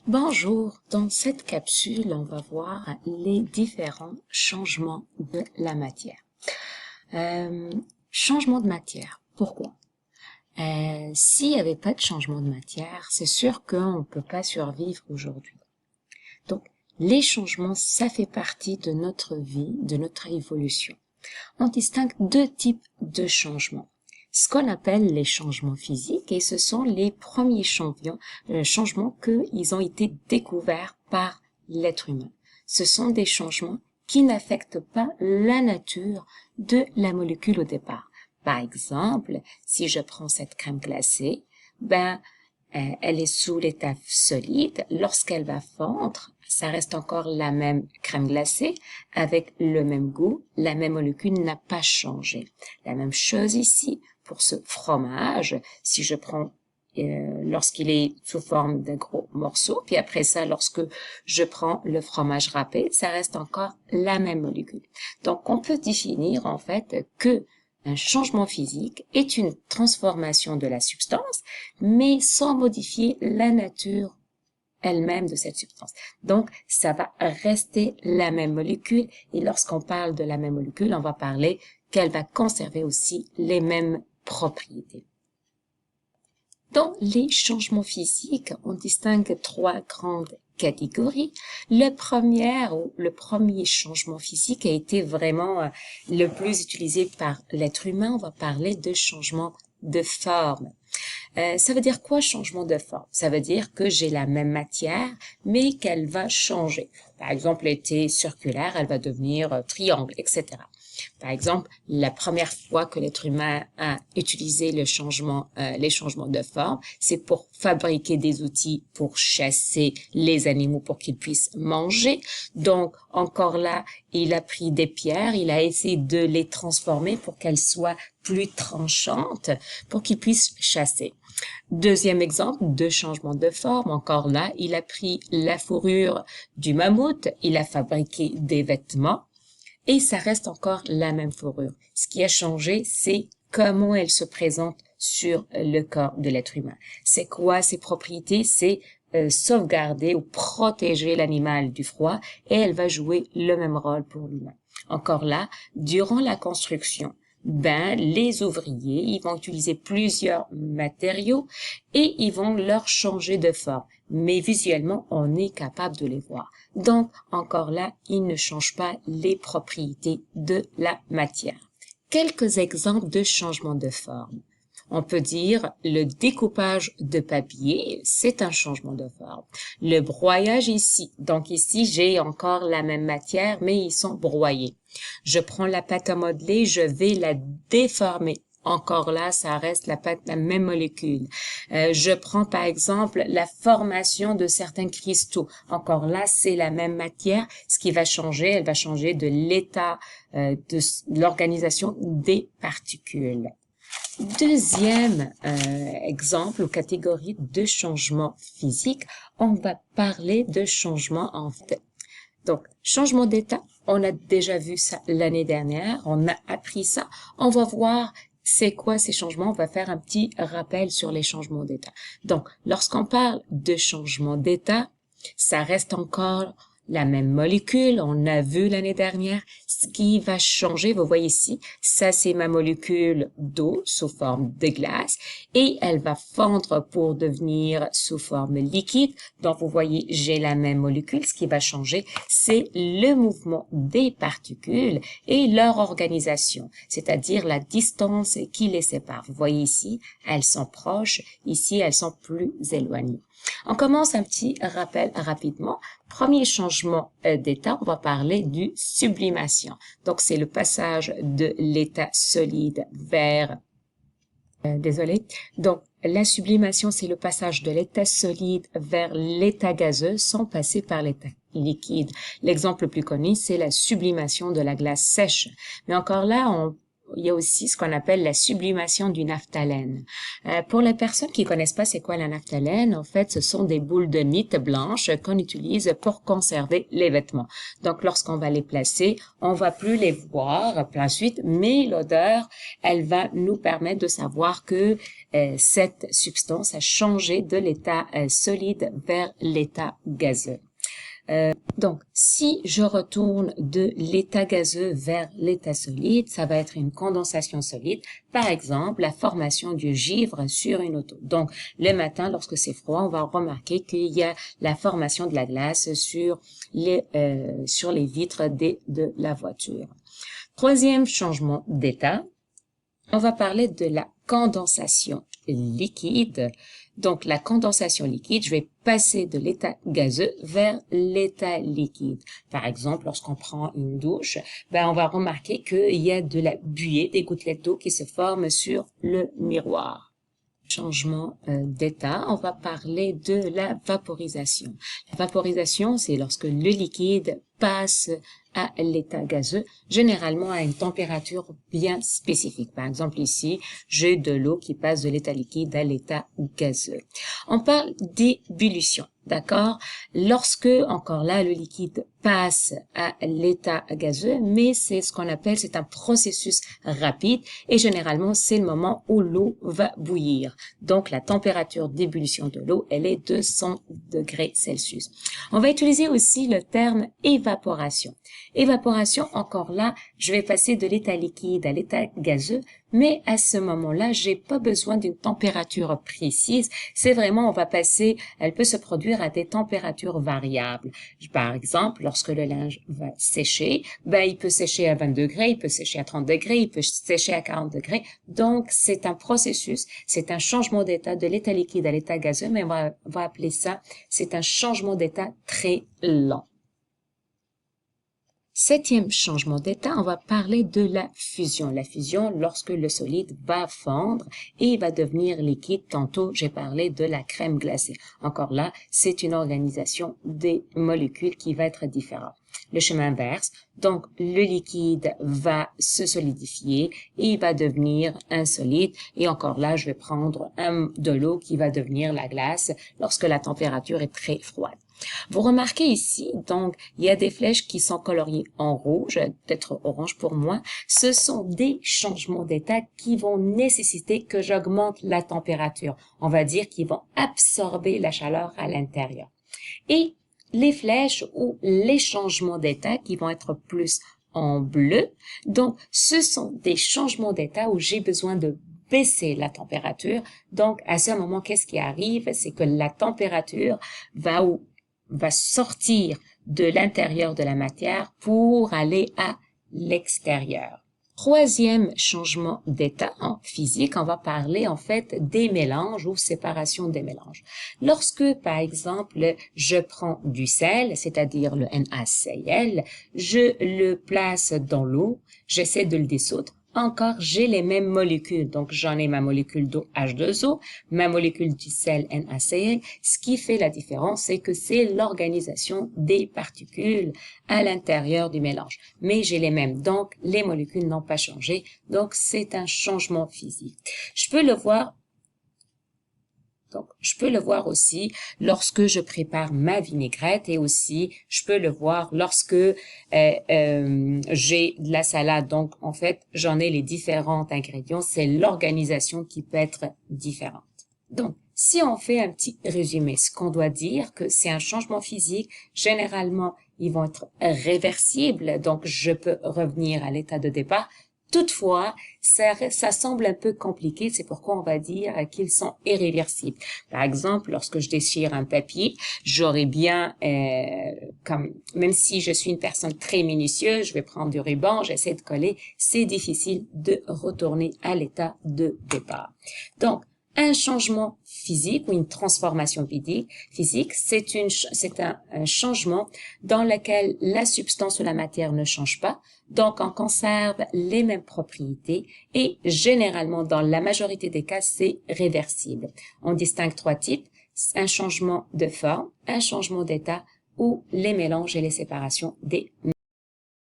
Bonjour, dans cette capsule, on va voir les différents changements de la matière. Changement de matière, pourquoi? S'il n'y avait pas de changement de matière, c'est sûr qu'on ne peut pas survivre aujourd'hui. Donc, les changements, ça fait partie de notre vie, de notre évolution. On distingue deux types de changements. Ce qu'on appelle les changements physiques, et ce sont les premiers changements qu'ils ont été découverts par l'être humain. Ce sont des changements qui n'affectent pas la nature de la molécule au départ. Par exemple, si je prends cette crème glacée, elle est sous l'état solide. Lorsqu'elle va fondre, ça reste encore la même crème glacée avec le même goût. La même molécule n'a pas changé. La même chose ici pour ce fromage. Si je prends lorsqu'il est sous forme d'un gros morceau, puis après ça, lorsque je prends le fromage râpé, ça reste encore la même molécule. Donc, on peut définir en fait que un changement physique est une transformation de la substance, mais sans modifier la nature elle-même de cette substance. Donc, ça va rester la même molécule, et lorsqu'on parle de la même molécule, on va parler qu'elle va conserver aussi les mêmes propriétés. Dans les changements physiques, on distingue trois grandes catégories. Le premier changement physique a été vraiment le plus utilisé par l'être humain. On va parler de changement de forme. Ça veut dire quoi, changement de forme? Ça veut dire que j'ai la même matière, mais qu'elle va changer. Par exemple, elle était circulaire, elle va devenir triangle, etc. Par exemple, la première fois que l'être humain a utilisé les changements de forme, c'est pour fabriquer des outils pour chasser les animaux pour qu'ils puissent manger. Donc, encore là, il a pris des pierres, il a essayé de les transformer pour qu'elles soient plus tranchantes, pour qu'ils puissent chasser. Deuxième exemple de changement de forme, encore là, il a pris la fourrure du mammouth, il a fabriqué des vêtements, et ça reste encore la même fourrure. Ce qui a changé, c'est comment elle se présente sur le corps de l'être humain. C'est quoi ses propriétés? C'est sauvegarder ou protéger l'animal du froid, et elle va jouer le même rôle pour l'humain. Encore là, durant la construction, les ouvriers, ils vont utiliser plusieurs matériaux et ils vont leur changer de forme. Mais visuellement, on est capable de les voir. Donc, encore là, ils ne changent pas les propriétés de la matière. Quelques exemples de changement de forme. On peut dire le découpage de papier, c'est un changement de forme. Le broyage ici, donc ici j'ai encore la même matière, mais ils sont broyés. Je prends la pâte à modeler, je vais la déformer. Encore là, ça reste la même molécule. Je prends par exemple la formation de certains cristaux. Encore là, c'est la même matière. Ce qui va changer, elle va changer de l'état de l'organisation des particules. Deuxième exemple ou catégorie de changement physique, on va parler de changement en fait. Donc, changement d'état, on a déjà vu ça l'année dernière, on a appris ça. On va voir c'est quoi ces changements, on va faire un petit rappel sur les changements d'état. Donc, lorsqu'on parle de changement d'état, ça reste encore la même molécule, on a vu l'année dernière. Ce qui va changer, vous voyez ici, ça c'est ma molécule d'eau sous forme de glace et elle va fondre pour devenir sous forme liquide. Donc vous voyez, j'ai la même molécule. Ce qui va changer, c'est le mouvement des particules et leur organisation, c'est-à-dire la distance qui les sépare. Vous voyez ici, elles sont proches, ici elles sont plus éloignées. On commence un petit rappel rapidement. Premier changement d'état, on va parler du sublimation. Donc, c'est le passage de l'état solide vers... Donc, la sublimation, c'est le passage de l'état solide vers l'état gazeux sans passer par l'état liquide. L'exemple le plus connu, c'est la sublimation de la glace sèche. Mais encore là, il y a aussi ce qu'on appelle la sublimation du naphtalène. Pour les personnes qui connaissent pas c'est quoi la naphtalène, en fait, ce sont des boules de nit blanches qu'on utilise pour conserver les vêtements. Donc, lorsqu'on va les placer, on va plus les voir par la suite, mais l'odeur, elle va nous permettre de savoir que cette substance a changé de l'état solide vers l'état gazeux. Donc, si je retourne de l'état gazeux vers l'état solide, ça va être une condensation solide. Par exemple, la formation du givre sur une auto. Donc, le matin, lorsque c'est froid, on va remarquer qu'il y a la formation de la glace sur les vitres de la voiture. Troisième changement d'état, on va parler de la condensation liquide. Donc, la condensation liquide, je vais passer de l'état gazeux vers l'état liquide. Par exemple, lorsqu'on prend une douche, on va remarquer qu'il y a de la buée, des gouttelettes d'eau qui se forment sur le miroir. Changement d'état, on va parler de la vaporisation. La vaporisation, c'est lorsque le liquide passe à l'état gazeux, généralement à une température bien spécifique. Par exemple, ici, j'ai de l'eau qui passe de l'état liquide à l'état gazeux. On parle d'ébullition, d'accord? Lorsque, encore là, le liquide passe à l'état gazeux, mais c'est ce qu'on appelle, c'est un processus rapide et généralement, c'est le moment où l'eau va bouillir. Donc, la température d'ébullition de l'eau, elle est de 100 degrés Celsius. On va utiliser aussi le terme évaporation. Évaporation, encore là, je vais passer de l'état liquide à l'état gazeux, mais à ce moment-là, j'ai pas besoin d'une température précise. C'est vraiment, on va passer, elle peut se produire à des températures variables. Par exemple, lorsque le linge va sécher, il peut sécher à 20 degrés, il peut sécher à 30 degrés, il peut sécher à 40 degrés. Donc, c'est un processus, c'est un changement d'état de l'état liquide à l'état gazeux, mais on va appeler ça, c'est un changement d'état très lent. Septième changement d'état, on va parler de la fusion. La fusion, lorsque le solide va fondre et va devenir liquide. Tantôt, j'ai parlé de la crème glacée. Encore là, c'est une organisation des molécules qui va être différente. Le chemin inverse, donc le liquide va se solidifier et il va devenir un solide. Et encore là, je vais prendre de l'eau qui va devenir la glace lorsque la température est très froide. Vous remarquez ici, donc, il y a des flèches qui sont coloriées en rouge, peut-être orange pour moi. Ce sont des changements d'état qui vont nécessiter que j'augmente la température. On va dire qu'ils vont absorber la chaleur à l'intérieur. Et les flèches ou les changements d'état qui vont être plus en bleu, donc, ce sont des changements d'état où j'ai besoin de baisser la température. Donc, à ce moment, qu'est-ce qui arrive? C'est que la température va sortir de l'intérieur de la matière pour aller à l'extérieur. Troisième changement d'état en physique, on va parler en fait des mélanges ou séparation des mélanges. Lorsque, par exemple, je prends du sel, c'est-à-dire le NaCl, je le place dans l'eau, j'essaie de le dissoudre. Encore, j'ai les mêmes molécules. Donc, j'en ai ma molécule d'eau H2O, ma molécule du sel NaCl. Ce qui fait la différence, c'est que c'est l'organisation des particules à l'intérieur du mélange. Mais j'ai les mêmes. Donc, les molécules n'ont pas changé. Donc, c'est un changement physique. Je peux le voir aussi lorsque je prépare ma vinaigrette et aussi je peux le voir lorsque j'ai de la salade. Donc, en fait, j'en ai les différents ingrédients. C'est l'organisation qui peut être différente. Donc, si on fait un petit résumé, ce qu'on doit dire que c'est un changement physique, généralement, ils vont être réversibles. Donc, je peux revenir à l'état de départ. Toutefois, ça semble un peu compliqué, c'est pourquoi on va dire qu'ils sont irréversibles. Par exemple, lorsque je déchire un papier, j'aurais bien, même si je suis une personne très minutieuse, je vais prendre du ruban, j'essaie de coller, c'est difficile de retourner à l'état de départ. Donc, un changement physique ou une transformation physique, c'est un changement dans lequel la substance ou la matière ne change pas, donc on conserve les mêmes propriétés et généralement dans la majorité des cas, c'est réversible. On distingue trois types, un changement de forme, un changement d'état ou les mélanges et les séparations des